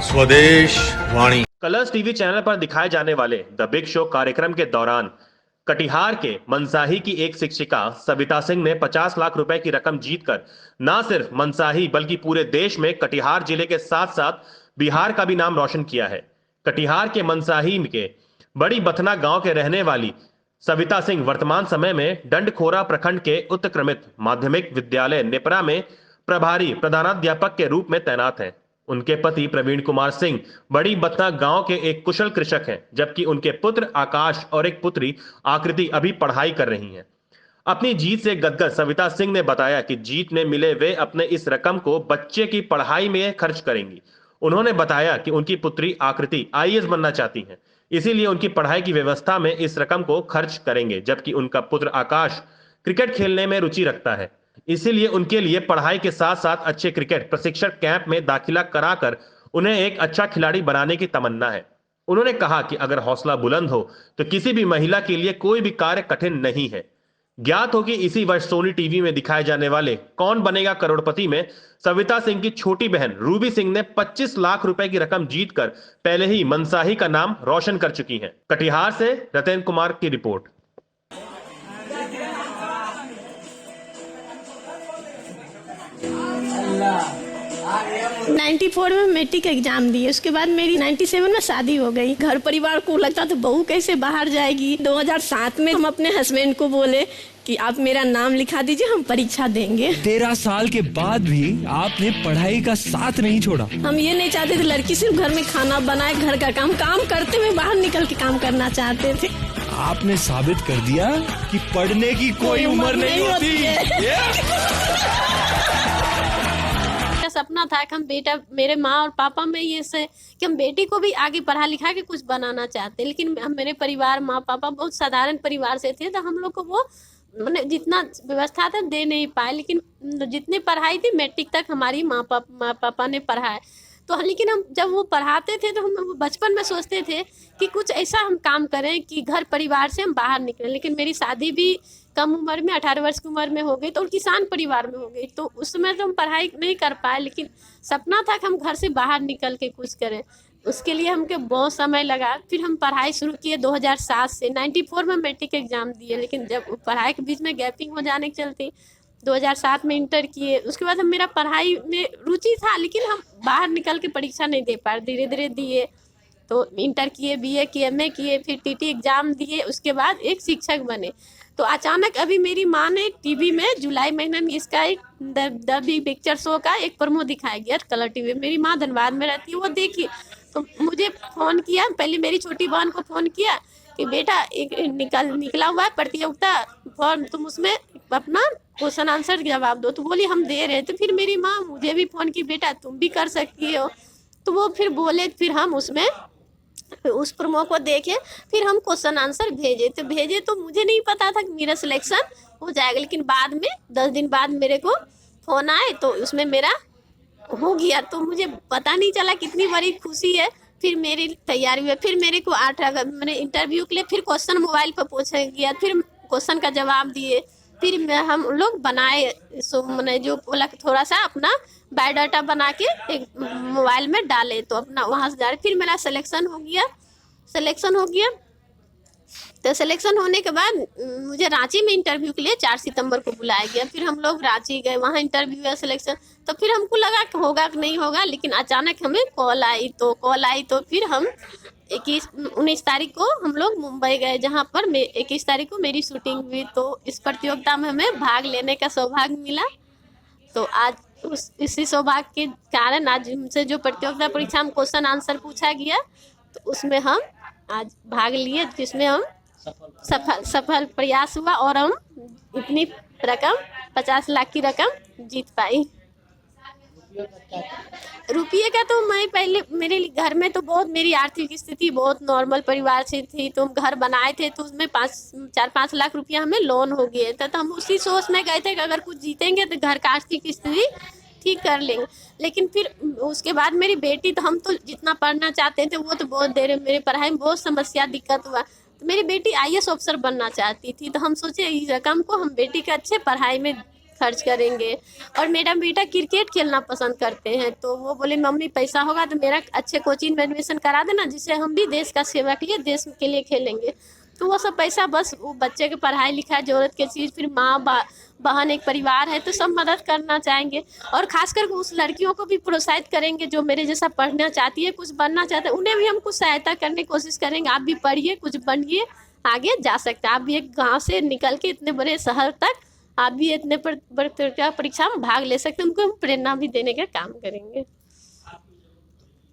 स्वदेश वाणी। Colors TV channel पर दिखाए जाने वाले द बिग शो कार्यक्रम के दौरान कटिहार के मनसाही की एक शिक्षिका सविता सिंह ने 50 लाख रुपए की रकम जीतकर न सिर्फ मनसाही बल्कि पूरे देश में कटिहार जिले के साथ साथ बिहार का भी नाम रोशन किया है। कटिहार के मनसाही के बड़ी बथना गांव के रहने वाली सविता सिंह वर्तमान समय में डंडखोरा प्रखंड के उत्क्रमित माध्यमिक विद्यालय नेपरा में प्रभारी प्रधानाध्यापक के रूप में तैनात हैं। उनके पति प्रवीण कुमार सिंह बड़ी बत्ता गांव के एक कुशल कृषक हैं, जबकि उनके पुत्र आकाश और एक पुत्री आकृति अभी पढ़ाई कर रही हैं। अपनी जीत से गदगद सविता सिंह ने बताया कि जीत में मिले वे अपने इस रकम को बच्चे की पढ़ाई में खर्च करेंगी। उन्होंने बताया कि उनकी पुत्री आकृति आईएएस बनना चाहती हैं, इसीलिए उनकी पढ़ाई की व्यवस्था में इस रकम को खर्च करेंगे, जबकि उनका पुत्र आकाश क्रिकेट खेलने में रुचि रखता है, इसीलिए उनके लिए पढ़ाई के साथ साथ अच्छे क्रिकेट प्रशिक्षण कैंप में दाखिला कराकर उन्हें एक अच्छा खिलाड़ी बनाने की तमन्ना है। उन्होंने कहा कि अगर हौसला बुलंद हो तो किसी भी महिला के लिए कोई भी कार्य कठिन नहीं है। ज्ञात हो कि इसी वर्ष सोनी टीवी में दिखाए जाने वाले कौन बनेगा करोड़पति में सविता सिंह की छोटी बहन रूबी सिंह ने 25 लाख रुपए की रकम जीतकर पहले ही मनसाही का नाम रोशन कर चुकी हैं। कटिहार से रतेन कुमार की रिपोर्ट। 94 में मैट्रिक एग्जाम दिए, उसके बाद मेरी 97 में शादी हो गई। घर परिवार को लगता था बहू कैसे बाहर जाएगी। 2007 में हम अपने हस्बैंड को बोले कि आप मेरा नाम लिखा दीजिए, हम परीक्षा देंगे। 13 साल के बाद भी आपने पढ़ाई का साथ नहीं छोड़ा। हम ये नहीं चाहते थे लड़की सिर्फ घर में खाना बनाए, घर का काम करते हुए बाहर निकल के काम करना चाहते थे। आपने साबित कर दिया कि पढ़ने की कोई उम्र नहीं होती। सपना था कि हम बेटा, मेरे माँ और पापा में ये से कि हम बेटी को भी आगे पढ़ा लिखा के कुछ बनाना चाहते, लेकिन हम मेरे परिवार माँ पापा बहुत साधारण परिवार से थे, तो हम लोग को वो मैंने जितना व्यवस्था था दे नहीं पाए। लेकिन जितनी पढ़ाई थी मैट्रिक तक हमारी माँ पापा ने पढ़ाए। तो लेकिन हम जब वो पढ़ाते थे तो हम बचपन में सोचते थे कि कुछ ऐसा हम काम करें कि घर परिवार से हम बाहर निकलें। लेकिन मेरी शादी भी कम उम्र में 18 वर्ष की उम्र में हो गई, तो किसान परिवार में हो गई, तो उस समय तो हम पढ़ाई नहीं कर पाए। लेकिन सपना था कि हम घर से बाहर निकल के कुछ करें। उसके लिए हमको बहुत समय लगा। फिर हम पढ़ाई शुरू किए 2007 से। 94 में मैट्रिक एग्जाम दिए, लेकिन जब पढ़ाई के बीच में गैपिंग हो जाने के चलते 2007 में इंटर किए। उसके बाद हम मेरा पढ़ाई में रुचि था, लेकिन हम बाहर निकल के परीक्षा नहीं दे पाए। धीरे धीरे दिए, तो इंटर किए, बीए किए, एमए किए, फिर टीटी एग्जाम दिए। उसके बाद एक शिक्षक बने। तो अचानक अभी मेरी माँ ने टीवी में जुलाई महीने में इसका एक द बिग पिक्चर शो का एक प्रोमो दिखाया गया कलर टीवी। मेरी माँ धनबाद में रहती है, वो देखी तो मुझे फ़ोन किया। पहले मेरी छोटी बहन को फ़ोन किया कि बेटा एक निकला हुआ है प्रतियोगिता फॉर्म, तुम उसमें अपना क्वेश्चन आंसर जवाब दो। तो बोली हम दे रहे थे। फिर मेरी माँ मुझे भी फ़ोन की, बेटा तुम भी कर सकती हो। तो वो फिर बोले, फिर हम उसमें उस प्रोमो को देखे, फिर हम क्वेश्चन आंसर भेजे तो मुझे नहीं पता था कि मेरा सिलेक्शन हो जाएगा। लेकिन बाद में 10 दिन बाद मेरे को फ़ोन आए तो उसमें मेरा हो गया। तो मुझे पता नहीं चला कितनी बड़ी खुशी है। फिर मेरी तैयारी हुई। फिर मेरे को 8 अगस्त मैंने इंटरव्यू के लिए फिर क्वेश्चन मोबाइल पर पूछा गया, फिर क्वेश्चन का जवाब दिए। फिर हम लोग बनाए, सो मैंने जो बोला थोड़ा सा अपना बायोडाटा बना के एक मोबाइल में डाले, तो अपना वहाँ से जा रहे। फिर मेरा सिलेक्शन हो गया। तो सिलेक्शन होने के बाद मुझे रांची में इंटरव्यू के लिए 4 सितंबर को बुलाया गया। फिर हम लोग रांची गए, वहाँ इंटरव्यू है, सिलेक्शन। तो फिर हमको लगा कि होगा कि नहीं होगा, लेकिन अचानक हमें कॉल आई। तो फिर हम 19 तारीख को हम लोग मुंबई गए, जहाँ पर 21 तारीख को मेरी शूटिंग हुई। तो इस प्रतियोगिता में हमें भाग लेने का सौभाग्य मिला। तो आज इसी सौभाग्य के कारण आज हमसे जो प्रतियोगिता परीक्षा में क्वेश्चन आंसर पूछा गया, तो उसमें हम आज भाग लिए, जिसमें हम सफल प्रयास हुआ और हम इतनी रकम 50 लाख की रकम जीत पाई। रुपये का तो मैं पहले मेरे घर में तो बहुत, मेरी आर्थिक स्थिति बहुत नॉर्मल परिवार से थी। तो हम घर बनाए थे, तो उसमें 4-5 लाख रुपया हमें लोन हो गए थे। तो हम उसी सोच में गए थे कि अगर कुछ जीतेंगे तो घर का आर्थिक स्थिति ठीक कर लेंगे। लेकिन फिर उसके बाद मेरी बेटी, तो हम तो जितना पढ़ना चाहते थे वो तो बहुत देर, मेरी पढ़ाई में बहुत समस्या दिक्कत हुआ। तो मेरी बेटी आईएएस ऑफिसर बनना चाहती थी। तो हम सोचे इस रकम को हम बेटी के अच्छे पढ़ाई में खर्च करेंगे। और मेरा बेटा क्रिकेट खेलना पसंद करते हैं, तो वो बोले मम्मी पैसा होगा तो मेरा अच्छे कोचिंग में एडमिशन करा देना, जिससे हम भी देश का सेवा के लिए, देश के लिए खेलेंगे। तो वो सब पैसा बस वो बच्चे के पढ़ाई लिखाई ज़रूरत की चीज़, फिर माँ बहन एक परिवार है तो सब मदद करना चाहेंगे। और खासकर उस लड़कियों को भी प्रोत्साहित करेंगे जो मेरे जैसा पढ़ना चाहती है, कुछ बनना चाहते हैं, उन्हें भी हम कुछ सहायता करने की कोशिश करेंगे। आप भी पढ़िए, कुछ बनिए, आगे जा सकते हैं। आप भी एक गांव से निकल के इतने बड़े शहर तक आप भी इतने बड़े परीक्षा में भाग ले सकते हैं। उनको हम प्रेरणा भी देने का काम करेंगे।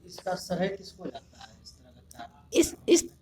इसका श्रेय किसको जाता है इस तरह का कार्य?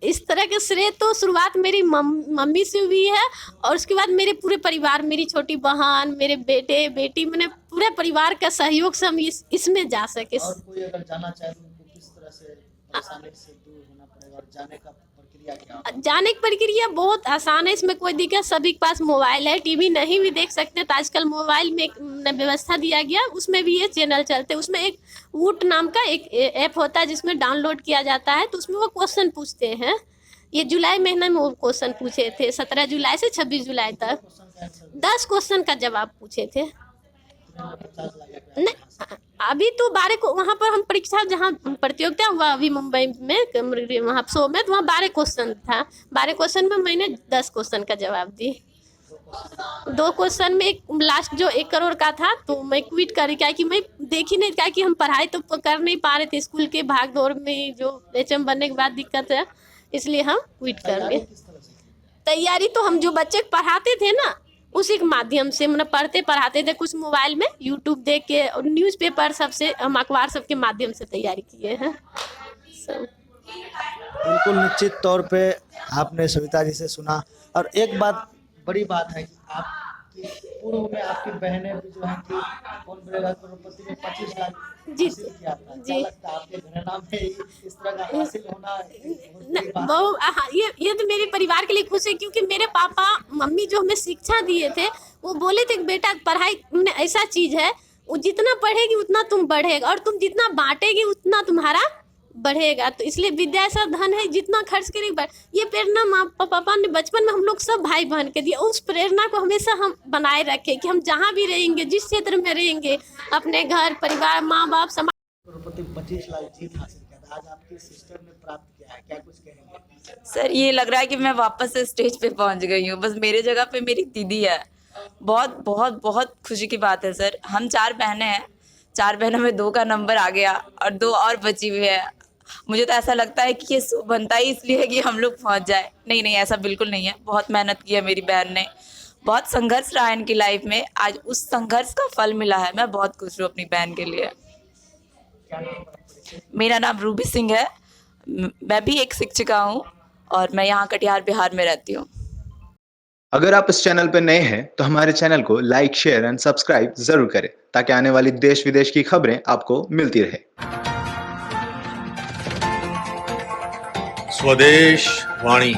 इस तरह के श्रेय तो शुरुआत मेरी मम्मी से हुई है, और उसके बाद मेरे पूरे परिवार, मेरी छोटी बहन, मेरे बेटे बेटी, मैंने पूरे परिवार का सहयोग से हम इसमें जा सके। और कोई अगर जाना चाहे तो उनको किस तरह से परेशानी से दूर होना पड़ेगा, और जाने का प्रक्रिया क्या होगा? जाने की प्रक्रिया बहुत आसान है, इसमें कोई दिक्कत, सभी के पास मोबाइल है, टीवी नहीं भी देख सकते तो आजकल मोबाइल में एक व्यवस्था दिया गया, उसमें भी ये चैनल चलते हैं। उसमें एक वूट नाम का एक ऐप होता है जिसमें डाउनलोड किया जाता है, तो उसमें वो क्वेश्चन पूछते हैं। ये जुलाई महीने में वो क्वेश्चन पूछे थे, 17 जुलाई से 26 जुलाई तक 10 क्वेश्चन का जवाब पूछे थे। नहीं, अभी तो 12 को वहाँ पर हम परीक्षा, जहाँ प्रतियोगिता हुआ अभी मुंबई में वहाँ शो में, तो वहाँ 12 क्वेश्चन था। 12 क्वेश्चन में मैंने 10 क्वेश्चन का जवाब दी। 2 क्वेश्चन में एक लास्ट जो 1 करोड़ का था, तो मैं क्विट कर, क्या कि मैं देख ही नहीं, क्या कि हम पढ़ाई तो कर नहीं पा रहे थे, स्कूल के भाग दौड़ में जो HM बनने के बाद दिक्कत है, इसलिए हम क्विट कर गए। तैयारी तो हम जो बच्चे पढ़ाते थे ना, उसी के माध्यम से, मतलब पढ़ाते थे, कुछ मोबाइल में यूट्यूब देख के, और न्यूज़पेपर सबसे, हम अखबार सबके माध्यम से तैयारी किए हैं सब। बिल्कुल निश्चित तौर पे आपने सविता जी से सुना। और एक बात, बड़ी बात है कि आपकी पूर्व में आपकी बहनें भी जो है कि कौन बनेगा करोड़पति में 25 लाख जी हासिल किया था। क्या जी। लगता है आपके घराना में इस तरह का हासिल होना बहुत बड़ी बात है? वो ये तो मेरे परिवार के लिए खुश है, क्योंकि मेरे पापा मम्मी जो हमें शिक्षा दिए थे, वो बोले थे कि बेटा पढ़ाई ऐसा चीज़ है, वो जितना पढ़ेगी उतना तुम बढ़ेगा, और तुम जितना बांटेगी उतना तुम्हारा बढ़ेगा। तो इसलिए विद्या ऐसा धन है, जितना खर्च करेगी ये प्रेरणा माँ पापा ने बचपन में हम लोग सब भाई बहन के दिए। उस प्रेरणा को हमेशा हम बनाए रखें कि हम जहाँ भी रहेंगे, जिस क्षेत्र में रहेंगे, अपने घर परिवार, माँ बाप, समाज। करोड़पति 25 लाख जीत हासिल किया था, आज आपकी सिस्टर ने प्राप्त किया है, क्या कुछ कहेंगे? सर ये लग रहा है कि मैं वापस से स्टेज पे पहुंच गई हूँ, बस मेरे जगह पे मेरी दीदी है। बहुत बहुत बहुत खुशी की बात है सर। हम 4 बहनें हैं, 4 बहनों में 2 का नंबर आ गया और 2 और बची हुई है। मुझे तो ऐसा लगता है कि ये बनता ही इसलिए है कि हम लोग पहुंच जाए। नहीं नहीं, ऐसा बिल्कुल नहीं है। बहुत मेहनत की है मेरी बहन ने, बहुत संघर्ष रहा इनकी लाइफ में, आज उस संघर्ष का फल मिला है। मैं बहुत खुश हूँ अपनी बहन के लिए। मेरा नाम रूबी सिंह है, मैं भी एक शिक्षिका हूँ और मैं यहाँ कटिहार बिहार में रहती हूँ। अगर आप इस चैनल पर नए हैं तो हमारे चैनल को लाइक, शेयर एंड सब्सक्राइब जरूर करें ताकि आने वाली देश विदेश की खबरें आपको मिलती रहे। स्वदेश वाणी।